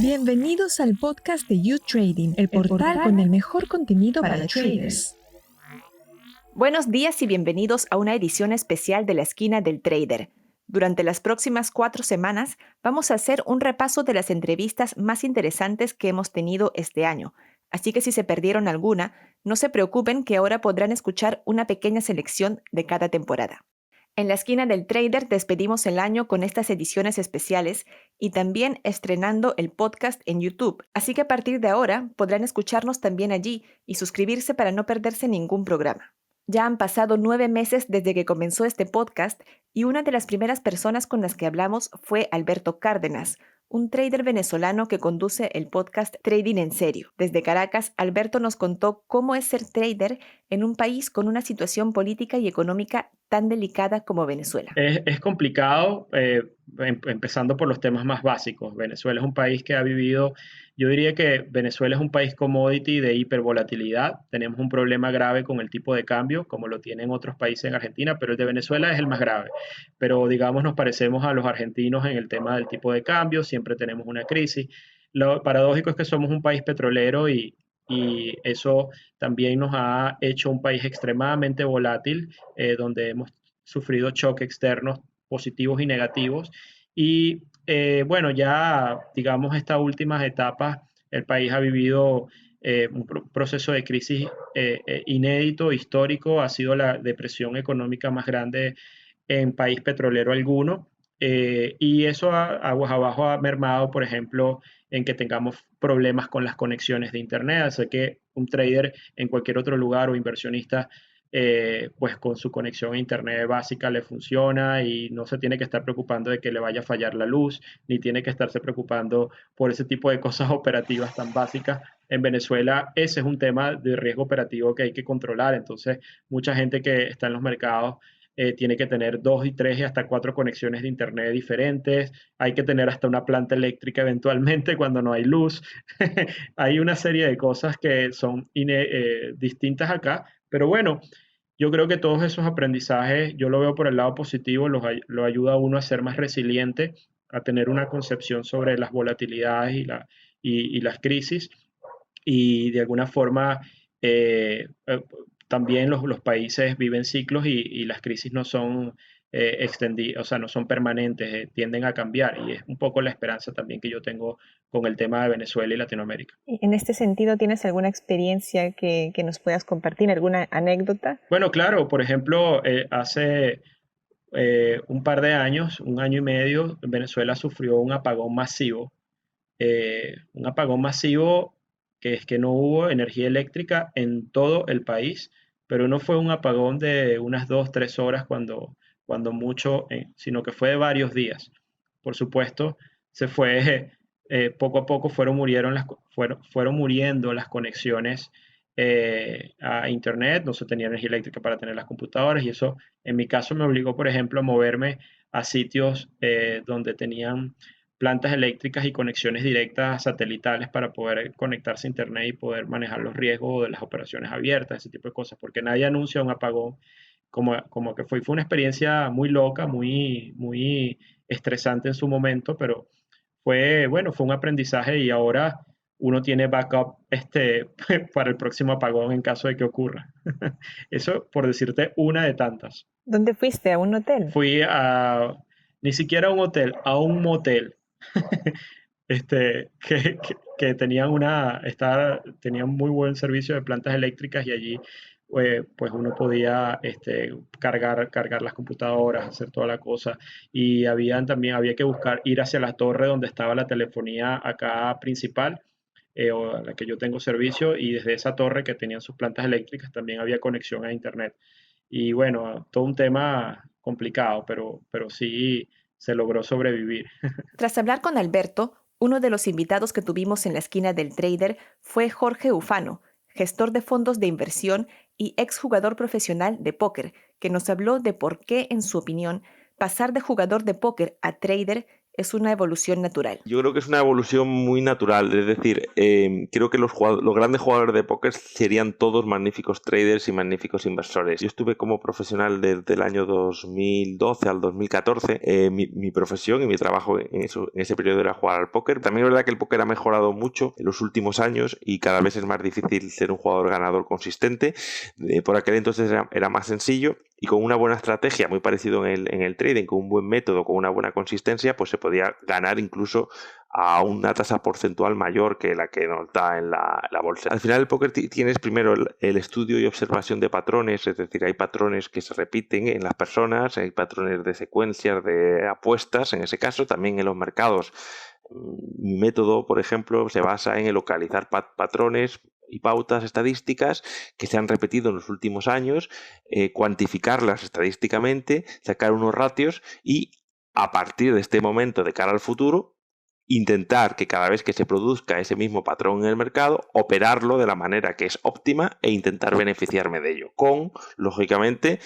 Bienvenidos al podcast de You Trading, el portal con el mejor contenido para traders. Buenos días y bienvenidos a una edición especial de la Esquina del Trader. Durante las próximas 4 semanas vamos a hacer un repaso de las entrevistas más interesantes que hemos tenido este año. Así que si se perdieron alguna, no se preocupen que ahora podrán escuchar una pequeña selección de cada temporada. En la Esquina del Trader despedimos el año con estas ediciones especiales y también estrenando el podcast en YouTube. Así que a partir de ahora podrán escucharnos también allí y suscribirse para no perderse ningún programa. Ya han pasado 9 meses desde que comenzó este podcast y una de las primeras personas con las que hablamos fue Alberto Cárdenas, un trader venezolano que conduce el podcast Trading en Serio. Desde Caracas, Alberto nos contó cómo es ser trader en un país con una situación política y económica tan delicada como Venezuela. Es complicado, empezando por los temas más básicos. Venezuela es un país que ha vivido, yo diría que Venezuela es un país commodity de hipervolatilidad. Tenemos un problema grave con el tipo de cambio, como lo tienen otros países en Argentina, pero el de Venezuela es el más grave. Pero digamos, nos parecemos a los argentinos en el tema del tipo de cambio, siempre tenemos una crisis. Lo paradójico es que somos un país petrolero y eso también nos ha hecho un país extremadamente volátil, donde hemos sufrido choques externos positivos y negativos. Y bueno, ya digamos estas últimas etapas, el país ha vivido un proceso de crisis inédito, histórico, ha sido la depresión económica más grande en país petrolero alguno. Y eso aguas abajo ha mermado, por ejemplo, en que tengamos problemas con las conexiones de Internet. Así que un trader en cualquier otro lugar o inversionista pues con su conexión a internet básica le funciona y no se tiene que estar preocupando de que le vaya a fallar la luz, ni tiene que estarse preocupando por ese tipo de cosas operativas tan básicas. En Venezuela ese es un tema de riesgo operativo que hay que controlar, entonces mucha gente que está en los mercados tiene que tener 2 y 3 y hasta 4 conexiones de internet diferentes, hay que tener hasta una planta eléctrica eventualmente cuando no hay luz. Hay una serie de cosas que son distintas acá, pero bueno, yo creo que todos esos aprendizajes, yo lo veo por el lado positivo, lo ayuda a uno a ser más resiliente, a tener una concepción sobre las volatilidades y las crisis, y de alguna forma también los países viven ciclos y las crisis no son extendidas, o sea, no son permanentes, tienden a cambiar, y es un poco la esperanza también que yo tengo con el tema de Venezuela y Latinoamérica. En este sentido, ¿tienes alguna experiencia que nos puedas compartir, alguna anécdota? Bueno, claro, por ejemplo, hace un par de años, un año y medio, Venezuela sufrió un apagón masivo que es que no hubo energía eléctrica en todo el país, pero no fue un apagón de unas 2, 3 horas cuando mucho, sino que fue de varios días. Por supuesto, se fue, poco a poco fueron muriendo las conexiones a internet, no se tenía energía eléctrica para tener las computadoras y eso en mi caso me obligó, por ejemplo, a moverme a sitios donde tenían plantas eléctricas y conexiones directas satelitales para poder conectarse a internet y poder manejar los riesgos de las operaciones abiertas, ese tipo de cosas, porque nadie anuncia un apagón como que fue una experiencia muy loca, muy estresante en su momento, pero bueno, fue un aprendizaje y ahora uno tiene backup para el próximo apagón en caso de que ocurra. Eso por decirte una de tantas. ¿Dónde fuiste? ¿A un hotel? Fui ni siquiera a un hotel, a un motel. Que tenían muy buen servicio de plantas eléctricas y allí pues uno podía cargar las computadoras, hacer toda la cosa. Y había que ir hacia la torre donde estaba la telefonía acá principal, o a la que yo tengo servicio, y desde esa torre que tenían sus plantas eléctricas también había conexión a internet. Y bueno, todo un tema complicado, pero sí se logró sobrevivir. Tras hablar con Alberto, uno de los invitados que tuvimos en la Esquina del Trader fue Jorge Ufano, gestor de fondos de inversión y exjugador profesional de póker, que nos habló de por qué, en su opinión, pasar de jugador de póker a trader es una evolución natural? Yo creo que es una evolución muy natural, es decir, creo que los grandes jugadores de póker serían todos magníficos traders y magníficos inversores. Yo estuve como profesional desde el año 2012 al 2014, mi profesión y mi trabajo en ese periodo era jugar al póker. También es verdad que el póker ha mejorado mucho en los últimos años y cada vez es más difícil ser un jugador ganador consistente. Por aquel entonces era más sencillo. Y con una buena estrategia, muy parecido en el trading, con un buen método, con una buena consistencia, pues se podía ganar incluso a una tasa porcentual mayor que la que nos da en la bolsa. Al final el póker tienes primero el estudio y observación de patrones, es decir, hay patrones que se repiten en las personas, hay patrones de secuencias, de apuestas, en ese caso, también en los mercados. Mi método, por ejemplo, se basa en localizar patrones y pautas estadísticas que se han repetido en los últimos años, cuantificarlas estadísticamente, sacar unos ratios y a partir de este momento de cara al futuro, intentar que cada vez que se produzca ese mismo patrón en el mercado, operarlo de la manera que es óptima e intentar beneficiarme de ello. Con, lógicamente,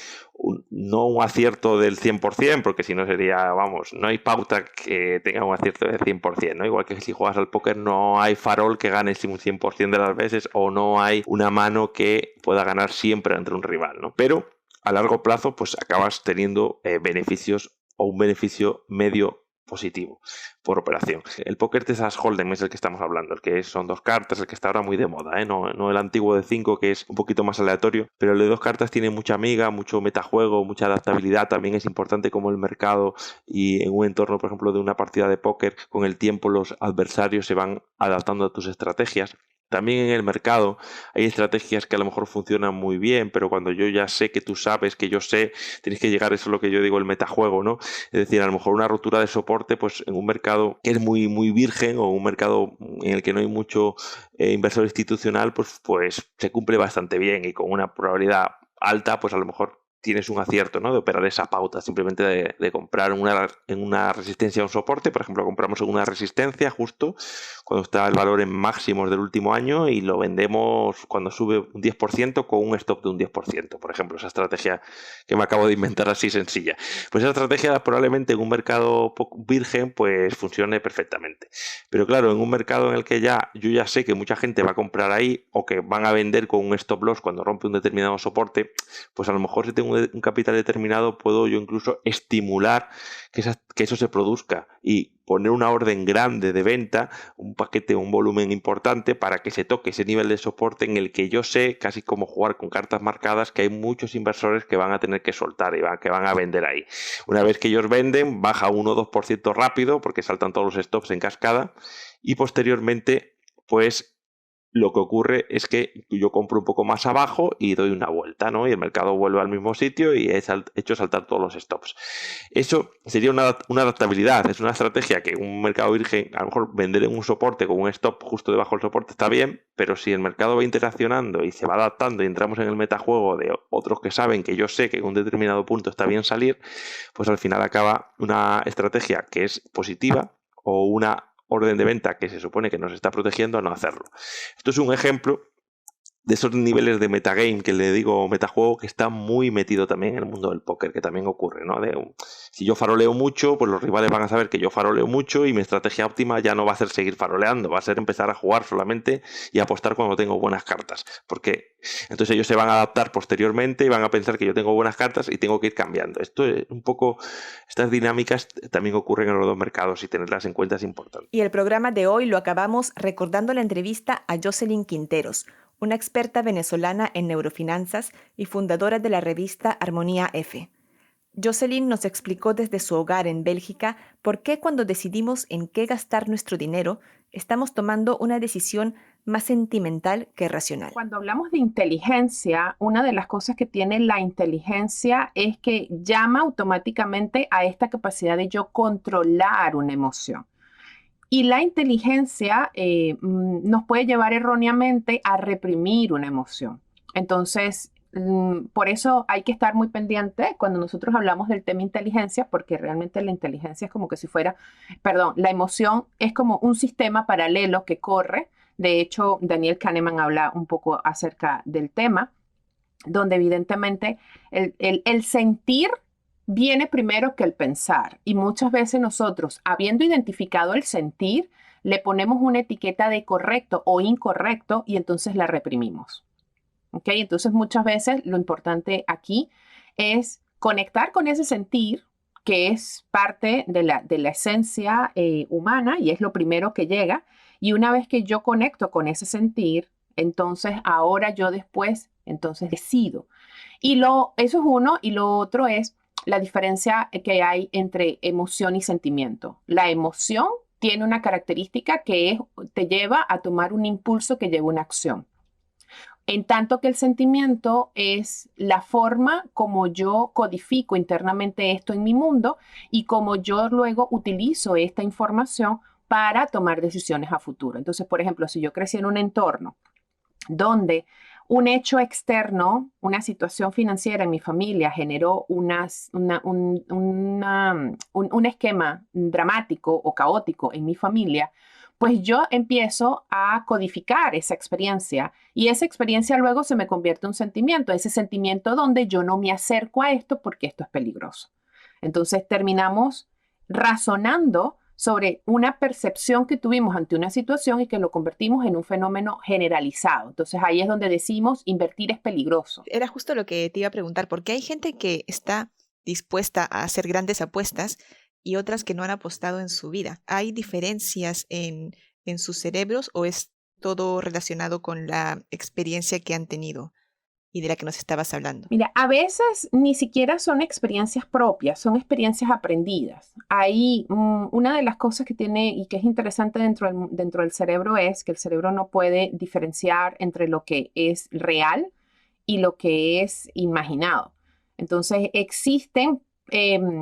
no un acierto del 100%, porque si no sería, vamos, no hay pauta que tenga un acierto del 100%, ¿no? Igual que si juegas al póker no hay farol que gane un 100% de las veces o no hay una mano que pueda ganar siempre ante un rival, ¿no? Pero a largo plazo, pues acabas teniendo beneficios o un beneficio medio positivo por operación. El póker Texas Hold'em es el que estamos hablando, el que son 2 cartas, el que está ahora muy de moda, no el antiguo de 5 que es un poquito más aleatorio, pero el de 2 cartas tiene mucha amiga, mucho metajuego, mucha adaptabilidad. También es importante como el mercado y en un entorno, por ejemplo, de una partida de póker, con el tiempo los adversarios se van adaptando a tus estrategias. También en el mercado hay estrategias que a lo mejor funcionan muy bien, pero cuando yo ya sé que tú sabes que yo sé, tienes que llegar, eso es lo que yo digo, el metajuego, ¿no? Es decir, a lo mejor una rotura de soporte, pues en un mercado que es muy, muy virgen o un mercado en el que no hay mucho inversor institucional, pues se cumple bastante bien y con una probabilidad alta, pues a lo mejor tienes un acierto, ¿no? De operar esa pauta, simplemente de comprar en una resistencia a un soporte. Por ejemplo, compramos en una resistencia justo cuando está el valor en máximos del último año y lo vendemos cuando sube un 10% con un stop de un 10%. Por ejemplo, esa estrategia que me acabo de inventar así sencilla. Pues esa estrategia probablemente en un mercado virgen pues funcione perfectamente. Pero claro, en un mercado en el que yo ya sé que mucha gente va a comprar ahí o que van a vender con un stop loss cuando rompe un determinado soporte, pues a lo mejor si tengo un capital determinado puedo yo incluso estimular que eso se produzca y poner una orden grande de venta, un paquete, un volumen importante para que se toque ese nivel de soporte en el que yo sé, casi como jugar con cartas marcadas, que hay muchos inversores que van a tener que soltar y que van a vender ahí. Una vez que ellos venden, baja 1 o 2% rápido porque saltan todos los stops en cascada y posteriormente pues lo que ocurre es que yo compro un poco más abajo y doy una vuelta, ¿no? Y el mercado vuelve al mismo sitio y he hecho saltar todos los stops. Eso sería una adaptabilidad, es una estrategia que un mercado virgen, a lo mejor vender en un soporte con un stop justo debajo del soporte está bien, pero si el mercado va interaccionando y se va adaptando y entramos en el metajuego de otros que saben que yo sé que en un determinado punto está bien salir, pues al final acaba una estrategia que es positiva o una orden de venta que se supone que nos está protegiendo a no hacerlo. Esto es un ejemplo de esos niveles de metagame que le digo metajuego que está muy metido también en el mundo del póker, que también ocurre, ¿no? Si yo faroleo mucho, pues los rivales van a saber que yo faroleo mucho y mi estrategia óptima ya no va a ser seguir faroleando, va a ser empezar a jugar solamente y apostar cuando tengo buenas cartas, porque entonces ellos se van a adaptar posteriormente y van a pensar que yo tengo buenas cartas y tengo que ir cambiando. Esto es un poco, estas dinámicas también ocurren en los dos mercados y tenerlas en cuenta es importante. Y el programa de hoy lo acabamos recordando la entrevista a Jocelyn Quinteros, una experta venezolana en neurofinanzas y fundadora de la revista Armonía F. Jocelyn nos explicó desde su hogar en Bélgica por qué cuando decidimos en qué gastar nuestro dinero, estamos tomando una decisión más sentimental que racional. Cuando hablamos de inteligencia, una de las cosas que tiene la inteligencia es que llama automáticamente a esta capacidad de yo controlar una emoción. Y la inteligencia nos puede llevar erróneamente a reprimir una emoción. Entonces, por eso hay que estar muy pendiente cuando nosotros hablamos del tema inteligencia, porque realmente la inteligencia es como que si fuera, la emoción es como un sistema paralelo que corre. De hecho, Daniel Kahneman habla un poco acerca del tema, donde evidentemente el sentir viene primero que el pensar. Y muchas veces nosotros, habiendo identificado el sentir, le ponemos una etiqueta de correcto o incorrecto y entonces la reprimimos. ¿Ok? Entonces muchas veces lo importante aquí es conectar con ese sentir, que es parte de la esencia humana y es lo primero que llega. Y una vez que yo conecto con ese sentir, entonces ahora yo después, entonces decido. Eso es uno, y lo otro es la diferencia que hay entre emoción y sentimiento. La emoción tiene una característica que te lleva a tomar un impulso que lleva a una acción. En tanto que el sentimiento es la forma como yo codifico internamente esto en mi mundo y como yo luego utilizo esta información para tomar decisiones a futuro. Entonces, por ejemplo, si yo crecí en un entorno donde un hecho externo, una situación financiera en mi familia generó un esquema dramático o caótico en mi familia, pues yo empiezo a codificar esa experiencia y esa experiencia luego se me convierte en un sentimiento, ese sentimiento donde yo no me acerco a esto porque esto es peligroso. Entonces terminamos razonando sobre una percepción que tuvimos ante una situación y que lo convertimos en un fenómeno generalizado. Entonces ahí es donde decimos invertir es peligroso. Era justo lo que te iba a preguntar, porque hay gente que está dispuesta a hacer grandes apuestas y otras que no han apostado en su vida. ¿Hay diferencias en sus cerebros o es todo relacionado con la experiencia que han tenido y de la que nos estabas hablando? Mira, a veces ni siquiera son experiencias propias, son experiencias aprendidas. Ahí, una de las cosas que tiene y que es interesante dentro del cerebro es que el cerebro no puede diferenciar entre lo que es real y lo que es imaginado. Entonces, existen,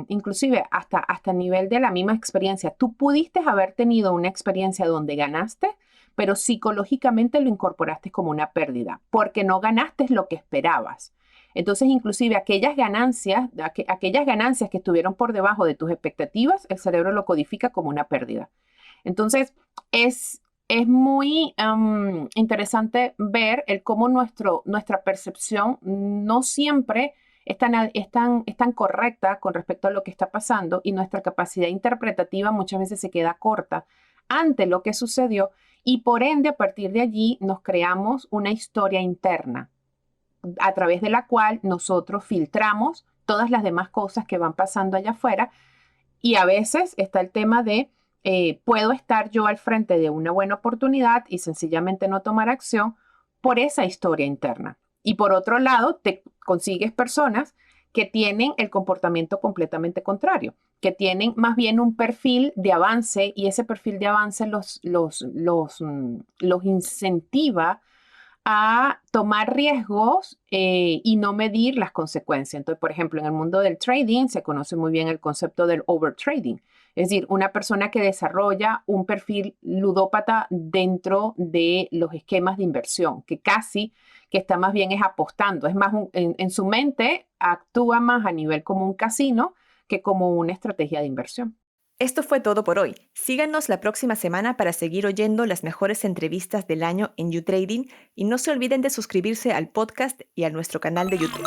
inclusive hasta a nivel de la misma experiencia. Tú pudiste haber tenido una experiencia donde ganaste, pero psicológicamente lo incorporaste como una pérdida, porque no ganaste lo que esperabas. Entonces, inclusive aquellas ganancias que estuvieron por debajo de tus expectativas, el cerebro lo codifica como una pérdida. Entonces, es muy interesante ver cómo nuestra percepción no siempre es tan correcta con respecto a lo que está pasando y nuestra capacidad interpretativa muchas veces se queda corta ante lo que sucedió y por ende a partir de allí nos creamos una historia interna a través de la cual nosotros filtramos todas las demás cosas que van pasando allá afuera y a veces está el tema de puedo estar yo al frente de una buena oportunidad y sencillamente no tomar acción por esa historia interna. Y por otro lado, te consigues personas que tienen el comportamiento completamente contrario, que tienen más bien un perfil de avance y ese perfil de avance los incentiva a tomar riesgos y no medir las consecuencias. Entonces, por ejemplo, en el mundo del trading se conoce muy bien el concepto del overtrading. Es decir, una persona que desarrolla un perfil ludópata dentro de los esquemas de inversión, que está más bien es apostando. Es más, en su mente actúa más a nivel como un casino que como una estrategia de inversión. Esto fue todo por hoy. Síganos la próxima semana para seguir oyendo las mejores entrevistas del año en YouTrading y no se olviden de suscribirse al podcast y a nuestro canal de YouTube.